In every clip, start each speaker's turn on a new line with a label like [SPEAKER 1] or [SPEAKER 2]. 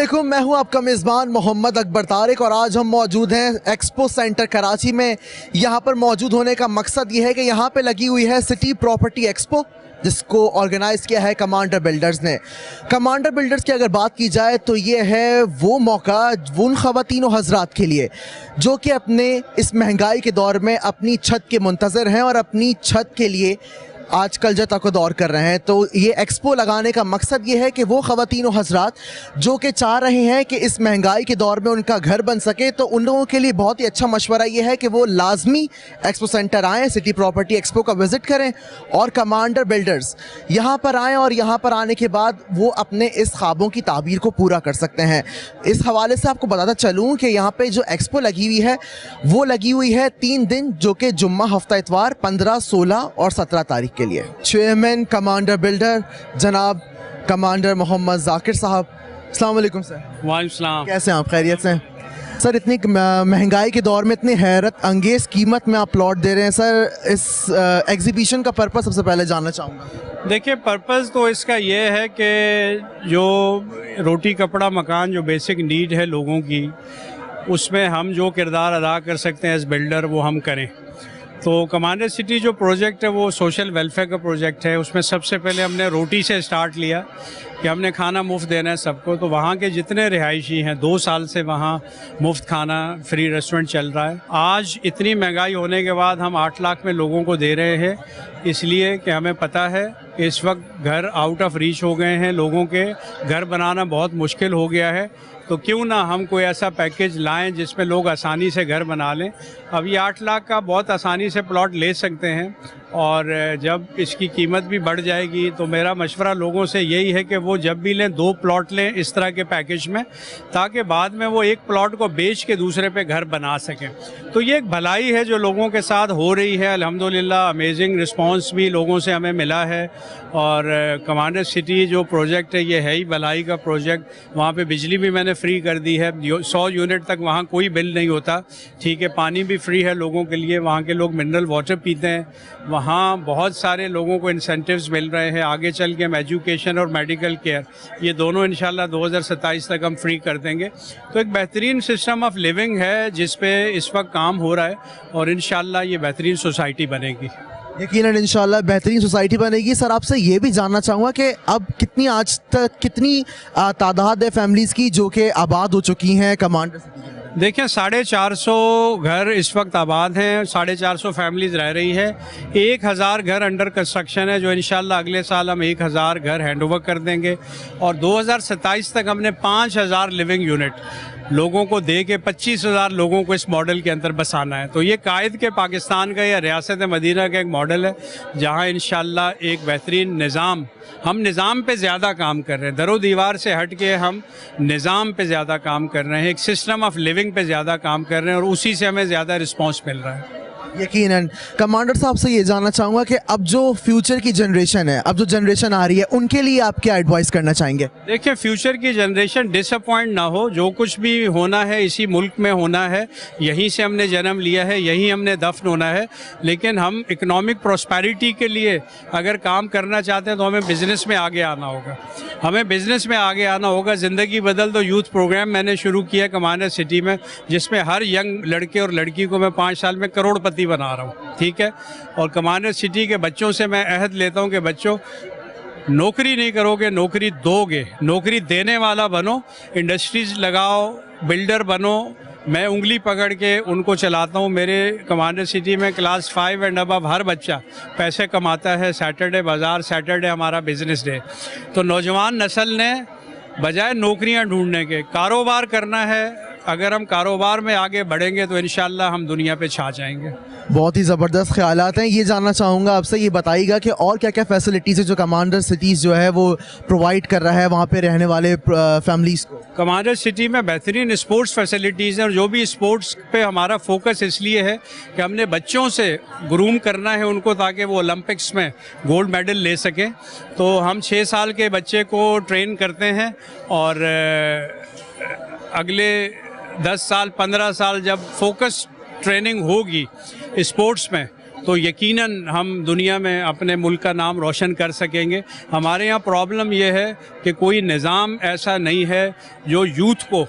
[SPEAKER 1] वालेकुम, मैं हूं आपका मेज़बान मोहम्मद अकबर तारिक और आज हम मौजूद हैं एक्सपो सेंटर कराची में। यहां पर मौजूद होने का मकसद ये है कि यहां पे लगी हुई है सिटी प्रॉपर्टी एक्सपो, जिसको ऑर्गेनाइज़ किया है कमांडर बिल्डर्स ने। कमांडर बिल्डर्स की अगर बात की जाए तो ये है वो मौका उन ख़वातीन व हज़रात के लिए जो कि अपने इस महंगाई के दौर में अपनी छत के मुंतज़र हैं और अपनी छत के लिए आजकल जता दौर कर रहे हैं। तो ये एक्सपो लगाने का मकसद ये है कि वो ख़वातीन व हज़रात जो कि चाह रहे हैं कि इस महंगाई के दौर में उनका घर बन सके, तो उन लोगों के लिए बहुत ही अच्छा मशवरा ये है कि वो लाजमी एक्सपो सेंटर आएँ, सिटी प्रॉपर्टी एक्सपो का विज़िट करें और कमांडर बिल्डर्स यहाँ पर आएँ और यहाँ पर आने के बाद वो अपने इस ख्वाबों की ताबीर को पूरा कर सकते हैं। इस हवाले से आपको बताता चलूँ कि यहाँ पर जो एक्सपो लगी हुई है वो लगी हुई है 3 दिन, जो कि जुम्मा हफ्ता इतवार 15, 16 और 17 तारीख के लिए। चेयरमैन कमांडर बिल्डर जनाब कमांडर मोहम्मद जाकिर साहब, अस्सलाम वालेकुम सर।
[SPEAKER 2] वालेकुम सलाम।
[SPEAKER 1] कैसे हैं आप? खैरियत से? सर, इतनी महंगाई के दौर में इतनी हैरत अंगेज़ कीमत में आप प्लॉट दे रहे हैं सर, इस एग्जीबिशन का पर्पस सबसे पहले जानना चाहूँगा।
[SPEAKER 2] देखिए, पर्पस तो इसका ये है कि जो रोटी कपड़ा मकान जो बेसिक नीड है लोगों की, उसमें हम जो किरदार अदा कर सकते हैं एज बिल्डर वो हम करें। तो कमांडर सिटी जो प्रोजेक्ट है वो सोशल वेलफेयर का प्रोजेक्ट है। उसमें सबसे पहले हमने रोटी से स्टार्ट लिया कि हमने खाना मुफ्त देना है सबको। तो वहाँ के जितने रिहायशी हैं 2 साल से वहाँ मुफ्त खाना, फ्री रेस्टोरेंट चल रहा है। आज इतनी महंगाई होने के बाद हम 8 लाख में लोगों को दे रहे हैं, इसलिए कि हमें पता है कि इस वक्त घर आउट ऑफ रीच हो गए हैं, लोगों के घर बनाना बहुत मुश्किल हो गया है। तो क्यों ना हम कोई ऐसा पैकेज लाएं जिसमें लोग आसानी से घर बना लें। अब ये 8 लाख का बहुत आसानी से प्लॉट ले सकते हैं और जब इसकी कीमत भी बढ़ जाएगी तो मेरा मशवरा लोगों से यही है कि वो जब भी लें 2 प्लॉट लें इस तरह के पैकेज में, ताकि बाद में वो एक प्लॉट को बेच के दूसरे पे घर बना सकें। तो ये एक भलाई है जो लोगों के साथ हो रही है। अल्हम्दुलिल्लाह अमेजिंग रिस्पांस भी लोगों से हमें मिला है। और कमांडर सिटी जो प्रोजेक्ट है ये है ही भलाई का प्रोजेक्ट। वहाँ पे बिजली भी मैंने फ्री कर दी है, 100 यूनिट तक वहाँ कोई बिल नहीं होता, ठीक है। पानी भी फ्री है लोगों के लिए, वहाँ के लोग मिनरल वाटर पीते हैं। वहाँ बहुत सारे लोगों को इंसेंटिव्स मिल रहे हैं। आगे चल के हम एजुकेशन और मेडिकल केयर ये दोनों इंशाल्लाह 2027 तक हम फ्री कर देंगे। तो एक बेहतरीन सिस्टम ऑफ लिविंग है जिस पे इस वक्त काम हो रहा है और इंशाल्लाह ये बेहतरीन सोसाइटी बनेगी।
[SPEAKER 1] यकीनन इंशाल्लाह बेहतरीन सोसाइटी बनेगी। सर, आपसे ये भी जानना चाहूँगा कि अब कितनी आज तक कितनी तादाद है फैमिलीज़ की जो कि आबाद हो चुकी हैं कमांडर सिटी के?
[SPEAKER 2] देखिए, 450 घर इस वक्त आबाद हैं, 450 फैमिलीज़ रह रही है। 1000 घर अंडर कंस्ट्रक्शन है, जो इंशाल्लाह अगले साल हम 1000 घर हैंडओवर कर देंगे। और 2027 तक हमने 5000 लिविंग यूनिट लोगों को दे के 25,000 लोगों को इस मॉडल के अंदर बसाना है। तो ये कायद के पाकिस्तान का या रियासत मदीना का एक मॉडल है जहाँ इंशाल्लाह एक बेहतरीन निज़ाम, हम निज़ाम पे ज़्यादा काम कर रहे हैं, दरो दीवार से हट के हम निज़ाम पे ज़्यादा काम कर रहे हैं, एक सिस्टम ऑफ लिविंग पे ज़्यादा काम कर रहे हैं और उसी से हमें ज़्यादा रिस्पॉन्स मिल रहा है।
[SPEAKER 1] यकीनन कमांडर साहब से ये जानना चाहूँगा कि अब जो फ्यूचर की जनरेशन है, अब जो जनरेशन आ रही है, उनके लिए आप क्या एडवाइस करना चाहेंगे?
[SPEAKER 2] देखिए, फ्यूचर की जनरेशन डिसअपॉइंट ना हो। जो कुछ भी होना है इसी मुल्क में होना है, यहीं से हमने जन्म लिया है, यहीं हमने दफन होना है। लेकिन हम इकोनॉमिक प्रॉस्पेरिटी के लिए अगर काम करना चाहते हैं तो हमें बिज़नेस में आगे आना होगा, हमें बिज़नेस में आगे आना होगा। ज़िंदगी बदल दो यूथ प्रोग्राम मैंने शुरू किया कमांडर सिटी में, जिसमें हर यंग लड़के और लड़की को मैं 5 साल में करोड़पति बना रहा हूँ, ठीक है। और कमांडर सिटी के बच्चों से मैं अहद लेता हूँ कि बच्चों, नौकरी नहीं करोगे, नौकरी दोगे, नौकरी देने वाला बनो, इंडस्ट्रीज लगाओ, बिल्डर बनो। मैं उंगली पकड़ के उनको चलाता हूँ। मेरे कमांडर सिटी में क्लास 5 एंड अबव हर बच्चा पैसे कमाता है। सैटरडे बाज़ार, सैटरडे हमारा बिजनेस डे। तो नौजवान नस्ल ने बजाय नौकरियाँ ढूंढने के कारोबार करना है। अगर हम कारोबार में आगे बढ़ेंगे तो इंशाल्लाह हम दुनिया पे छा जाएंगे।
[SPEAKER 1] बहुत ही ज़बरदस्त ख्यालात हैं। ये जानना चाहूँगा आपसे, ये बताइएगा कि और क्या क्या फैसिलिटीज़ है जो कमांडर सिटीज़ जो है वो प्रोवाइड कर रहा है वहाँ पे रहने वाले फैमिलीज़ को?
[SPEAKER 2] कमांडर सिटी में बेहतरीन स्पोर्ट्स फैसिलिटीज़ हैं और जो भी स्पोर्ट्स पे हमारा फोकस इसलिए है कि हमने बच्चों से ग्रूम करना है उनको, ताकि वो ओलंपिक्स में गोल्ड मेडल ले सकें। तो हम 6 साल के बच्चे को ट्रेन करते हैं और अगले 10 साल 15 साल जब फोकस ट्रेनिंग होगी स्पोर्ट्स में तो यकीनन हम दुनिया में अपने मुल्क का नाम रोशन कर सकेंगे। हमारे यहाँ प्रॉब्लम ये है कि कोई निज़ाम ऐसा नहीं है जो यूथ को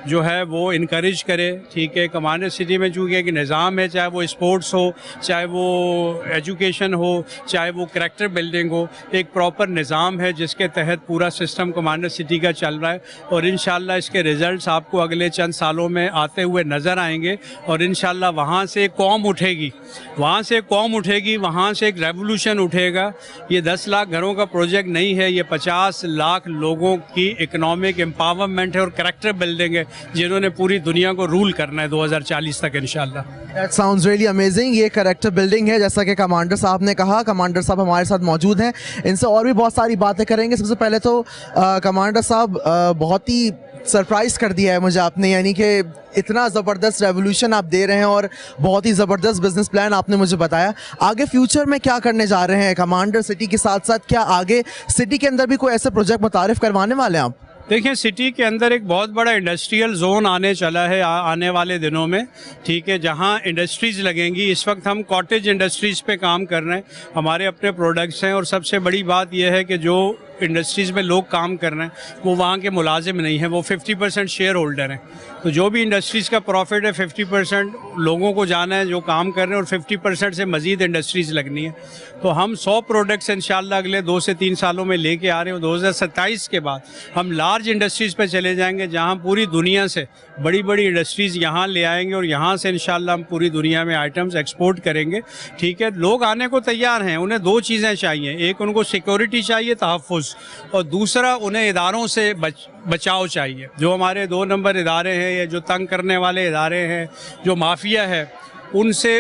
[SPEAKER 2] जो है वो इनकरेज करे। ठीक है, कमांडर सिटी में चूँकि एक निज़ाम है, चाहे वो स्पोर्ट्स हो, चाहे वो एजुकेशन हो, चाहे वो करैक्टर बिल्डिंग हो, एक प्रॉपर निज़ाम है जिसके तहत पूरा सिस्टम कमांडर सिटी का चल रहा है। और इंशाल्लाह इसके रिज़ल्ट्स आपको अगले चंद सालों में आते हुए नज़र आएंगे। और इंशाल्लाह वहाँ से एक कौम उठेगी, वहाँ से एक कौम उठेगी, वहाँ से एक रेवोल्यूशन उठेगा। ये 10 लाख घरों का प्रोजेक्ट नहीं है, ये 50 लाख लोगों की इकनॉमिक एम्पावरमेंट है और करैक्टर बिल्डिंग है, जिन्होंने पूरी दुनिया को रूल करना है 2040 तक इंशाल्लाह।
[SPEAKER 1] That sounds really amazing। ये करेक्टर बिल्डिंग है, जैसा कि कमांडर साहब ने कहा। कमांडर साहब हमारे साथ मौजूद हैं, इनसे और भी बहुत सारी बातें करेंगे। सबसे पहले तो कमांडर साहब, बहुत ही सरप्राइज़ कर दिया है मुझे आपने, यानी कि इतना ज़बरदस्त रेवोल्यूशन आप दे रहे हैं और बहुत ही ज़बरदस्त बिजनेस प्लान आपने मुझे बताया। आगे फ्यूचर में क्या करने जा रहे हैं कमांडर सिटी के साथ साथ? क्या आगे सिटी के अंदर भी कोई ऐसे प्रोजेक्ट मुतारिफ करवाने वाले हैं आप?
[SPEAKER 2] देखिए, सिटी के अंदर एक बहुत बड़ा इंडस्ट्रियल जोन आने चला है आने वाले दिनों में। ठीक है, जहां इंडस्ट्रीज़ लगेंगी। इस वक्त हम कॉटेज इंडस्ट्रीज़ पे काम कर रहे हैं, हमारे अपने प्रोडक्ट्स हैं। और सबसे बड़ी बात यह है कि जो इंडस्ट्रीज़ में लोग काम कर रहे हैं वो वहाँ के मुलाजिम नहीं हैं, वो 50% शेयर होल्डर हैं। तो जो भी इंडस्ट्रीज़ का प्रॉफिट है 50% लोगों को जाना है जो काम कर रहे हैं, और 50% से मज़ीद इंडस्ट्रीज़ लगनी है। तो हम 100 प्रोडक्ट्स इंशाल्लाह अगले 2 से 3 सालों में लेके आ रहे हैं। 2027 के बाद हम लार्ज इंडस्ट्रीज़ पे चले जाएंगे, जहाँ पूरी दुनिया से बड़ी बड़ी इंडस्ट्रीज़ यहाँ ले आएंगे और यहाँ से इंशाल्लाह हम पूरी दुनिया में आइटम्स एक्सपोर्ट करेंगे। ठीक है, लोग आने को तैयार हैं, उन्हें 2 चीज़ें चाहिए। एक, उनको सिक्योरिटी चाहिए, तहफ़्फ़ुज़, और दूसरा उन्हें इदारों से बचाव चाहिए। जो हमारे 2 नंबर इदारे हैं या जो तंग करने वाले इदारे हैं, जो माफिया है, उनसे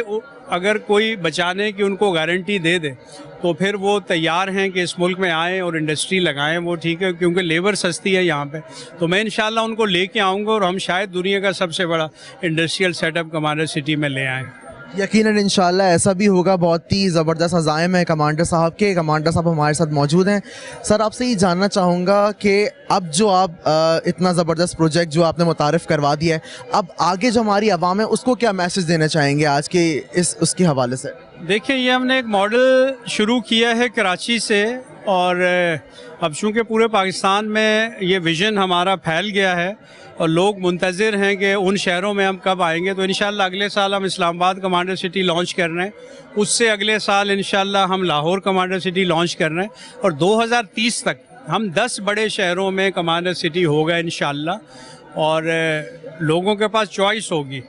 [SPEAKER 2] अगर कोई बचाने की उनको गारंटी दे दे तो फिर वो तैयार हैं कि इस मुल्क में आएँ और इंडस्ट्री लगाएं। वो ठीक है, क्योंकि लेबर सस्ती है यहाँ पे। तो मैं इंशाल्लाह उनको लेके आऊँगा और हम शायद दुनिया का सबसे बड़ा इंडस्ट्रियल सेटअप कमांडर सिटी में ले आएँ।
[SPEAKER 1] यकीनन इंशाल्लाह ऐसा भी होगा। बहुत ही ज़बरदस्त अज़ाइम है कमांडर साहब के। कमांडर साहब हमारे साथ मौजूद हैं। सर, आपसे ये जानना चाहूँगा कि अब जो आप इतना ज़बरदस्त प्रोजेक्ट जो आपने मुतारिफ़ करवा दिया है, अब आगे जो हमारी आवाम है उसको क्या मैसेज देना चाहेंगे आज के उसके हवाले से?
[SPEAKER 2] देखिए, ये हमने एक मॉडल शुरू किया है कराची से, और अब चूँकि पूरे पाकिस्तान में ये विज़न हमारा फैल गया है और लोग मुंतज़िर हैं कि उन शहरों में हम कब आएंगे। तो इंशाल्लाह अगले साल हम इस्लामाबाद कमांडर सिटी लॉन्च कर रहे हैं, उससे अगले साल इंशाल्लाह हम लाहौर कमांडर सिटी लॉन्च कर रहे हैं, और 2030 तक हम 10 बड़े शहरों में कमांडर सिटी होगा इंशाल्लाह। और लोगों के पास चॉइस होगी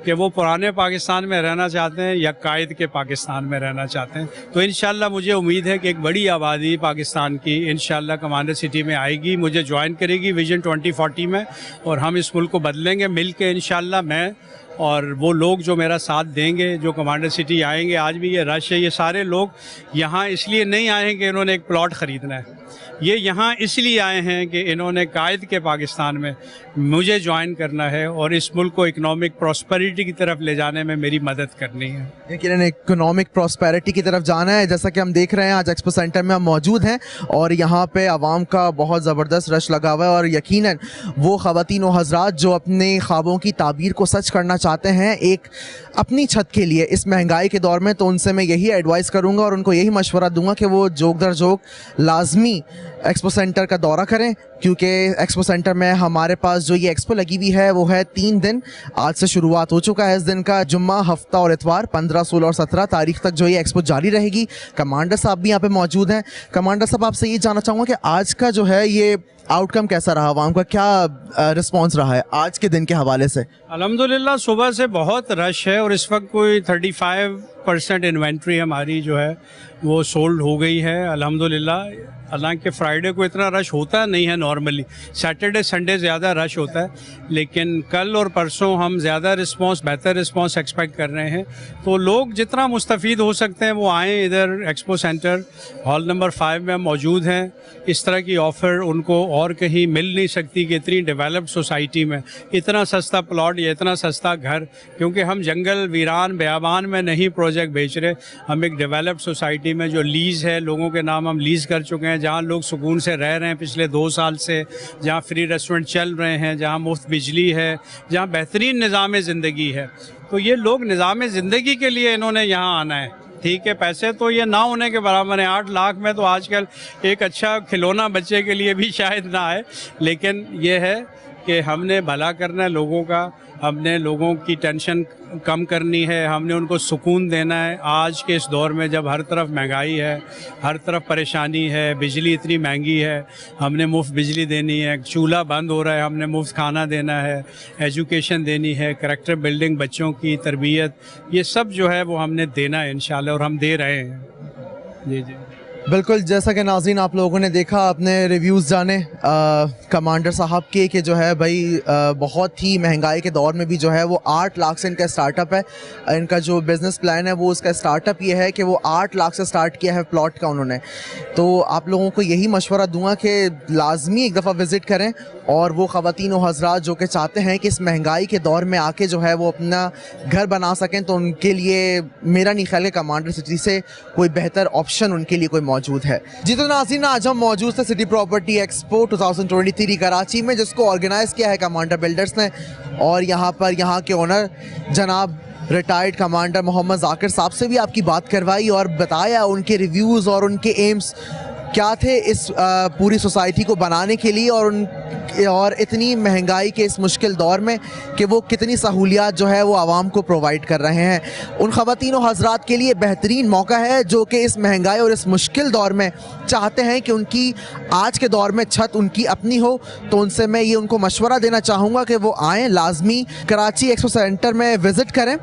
[SPEAKER 2] कि वो पुराने पाकिस्तान में रहना चाहते हैं या कायद के पाकिस्तान में रहना चाहते हैं। तो इंशाल्लाह मुझे उम्मीद है कि एक बड़ी आबादी पाकिस्तान की इंशाल्लाह कमांडर सिटी में आएगी, मुझे ज्वाइन करेगी विजन 2040 में, और हम इस मुल्क को बदलेंगे मिल के इंशाल्लाह। मैं और वो लोग जो मेरा साथ देंगे, जो कमांडर सिटी आएंगे। आज भी ये रश है, ये सारे लोग यहाँ इसलिए नहीं आए हैं कि इन्होंने एक प्लॉट ख़रीदना है, ये यहाँ इसलिए आए हैं कि इन्होंने कायद के पाकिस्तान में मुझे ज्वाइन करना है और इस मुल्क को इकनॉमिक प्रॉस्पेरिटी की तरफ ले जाने में मेरी मदद करनी है।
[SPEAKER 1] यकीनन इकोनॉमिक प्रॉस्पेरिटी की तरफ जाना है। जैसा कि हम देख रहे हैं आज एक्सपो सेंटर में हम मौजूद हैं और यहाँ पे आवाम का बहुत ज़बरदस्त रश लगा हुआ है, और यकीनन वो ख़वातीन व हज़रात जो अपने ख्वाबों की ताबीर को सच करना चाहते हैं एक अपनी छत के लिए इस महंगाई के दौर में, तो उनसे मैं यही एडवाइस करूँगा और उनको यही मशवरा दूंगा कि वो जोक दर जोक लाजमी एक्सपो सेंटर का दौरा करें, क्योंकि एक्सपो सेंटर में हमारे पास जो ये एक्सपो लगी हुई है वो है 3 दिन। आज से शुरुआत हो चुका है इस दिन का, जुम्मा, हफ्ता और इतवार 15, 16 और 17 तारीख तक जो ये एक्सपो जारी रहेगी। कमांडर साहब भी यहाँ पे मौजूद हैं। कमांडर साहब, आपसे ये जानना चाहूँगा कि आज का जो है ये आउटकम कैसा रहा, आवाम का क्या रिस्पॉन्स रहा है आज के दिन के हवाले से?
[SPEAKER 2] अल्हम्दुलिल्लाह सुबह से बहुत रश है और इस वक्त कोई 35% इन्वेंट्री हमारी जो है वो सोल्ड हो गई है अल्हम्दुलिल्लाह। हालांकि फ्राइडे को इतना रश होता नहीं है नॉर्मली, सैटरडे संडे ज़्यादा रश होता है, लेकिन कल और परसों हम ज़्यादा रिस्पांस, बेहतर रिस्पांस एक्सपेक्ट कर रहे हैं। तो लोग जितना मुस्तफ़ीद हो सकते हैं वो आएँ इधर एक्सपो सेंटर हॉल नंबर 5 में हम मौजूद हैं। इस तरह की ऑफ़र उनको और कहीं मिल नहीं सकती कि इतनी डेवलप्ड सोसाइटी में इतना सस्ता प्लॉट या इतना सस्ता घर, क्योंकि हम जंगल वीरान बयाबान में नहीं प्रोजेक्ट बेच रहे, हम एक डेवलप्ड सोसाइटी में जो लीज़ है, लोगों के नाम हम लीज़ कर चुके हैं, जहाँ लोग सुकून से रह रहे हैं पिछले 2 साल से, जहाँ फ्री रेस्टोरेंट चल रहे हैं, जहाँ मुफ्त बिजली है, जहाँ बेहतरीन निज़ाम ज़िंदगी है। तो ये लोग निज़ाम ज़िंदगी के लिए इन्होंने यहाँ आना है। ठीक है, पैसे तो ये ना होने के बराबर है। 8 लाख में तो आजकल एक अच्छा खिलौना बच्चे के लिए भी शायद ना आए, लेकिन ये है कि हमने भला करना है लोगों का, हमने लोगों की टेंशन कम करनी है, हमने उनको सुकून देना है। आज के इस दौर में जब हर तरफ महंगाई है, हर तरफ परेशानी है, बिजली इतनी महंगी है, हमने मुफ्त बिजली देनी है, चूल्हा बंद हो रहा है, हमने मुफ्त खाना देना है, एजुकेशन देनी है, करैक्टर बिल्डिंग, बच्चों की तरबियत, ये सब जो है वो हमने देना है इंशाल्लाह, और हम दे रहे हैं। जी जी
[SPEAKER 1] बिल्कुल, जैसा कि नाज़रीन आप लोगों ने देखा, अपने रिव्यूज़ जाने कमांडर साहब के कि जो है भाई बहुत ही महंगाई के दौर में भी जो है वो 8 लाख से इनका स्टार्टअप है। इनका जो बिज़नेस प्लान है वो उसका स्टार्टअप ये है कि वो 8 लाख से स्टार्ट किया है प्लॉट का उन्होंने। तो आप लोगों को यही मशवरा दूँगा कि लाजमी एक दफ़ा विज़िट करें, और वो ख़वातीन व हज़रात जो कि चाहते हैं कि इस महंगाई के दौर में आके जो है वो अपना घर बना सकें, तो उनके लिए मेरा नहीं ख्याल कि कमांडर सिटी से कोई बेहतर ऑप्शन उनके लिए कोई मौजूद है। जी तो नाज़रीन, आज हम मौजूद थे सिटी प्रॉपर्टी एक्सपो 2023 कराची में, जिसको ऑर्गेनाइज़ किया है कमांडर बिल्डर्स ने। और यहाँ पर यहाँ के ओनर जनाब रिटायर्ड कमांडर मोहम्मद जाकिर साहब से भी आपकी बात करवाई और बताया उनके रिव्यूज़ और उनके एम्स क्या थे इस पूरी सोसाइटी को बनाने के लिए, और इतनी महंगाई के इस मुश्किल दौर में कि वो कितनी सहूलियात जो है वो आवाम को प्रोवाइड कर रहे हैं। उन ख़वातीन व हज़रात के लिए बेहतरीन मौका है जो कि इस महंगाई और इस मुश्किल दौर में चाहते हैं कि उनकी आज के दौर में छत उनकी अपनी हो। तो उनसे मैं ये उनको मशवरा देना चाहूँगा कि वो आएँ, लाजमी कराची एक्सपो सेंटर में विज़िट करें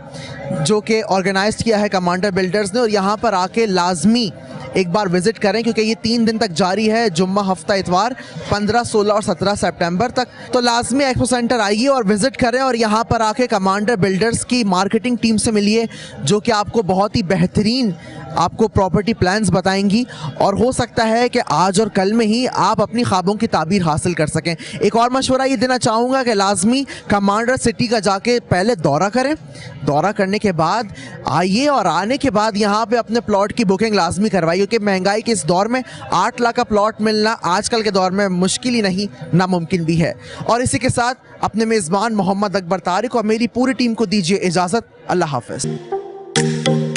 [SPEAKER 1] जो कि ऑर्गेनाइज़ किया है कमांडर बिल्डर्स ने, और यहाँ पर आके लाजमी एक बार विज़िट करें, क्योंकि ये 3 दिन तक जारी है, जुम्मा, हफ्ता, इतवार, 15, 16 और 17 सितंबर तक। तो लाजमी एक्सपो सेंटर आइए और विज़िट करें, और यहाँ पर आके कमांडर बिल्डर्स की मार्केटिंग टीम से मिलिए जो कि आपको बहुत ही बेहतरीन आपको प्रॉपर्टी प्लान्स बताएंगी, और हो सकता है कि आज और कल में ही आप अपनी ख्वाबों की ताबीर हासिल कर सकें। एक और मशवरा ये देना चाहूँगा कि लाजमी कमांडर सिटी का जाके पहले दौरा करें, दौरा करने के बाद आइए, और आने के बाद यहाँ पे अपने प्लॉट की बुकिंग लाजमी करवाइए, क्योंकि महंगाई के इस दौर में 8 लाख का प्लॉट मिलना आजकल के दौर में मुश्किल ही नहीं, नामुमकिन भी है। और इसी के साथ अपने मेज़बान मोहम्मद अकबर तारिक और मेरी पूरी टीम को दीजिए इजाज़त। अल्लाह हाफ़िज़।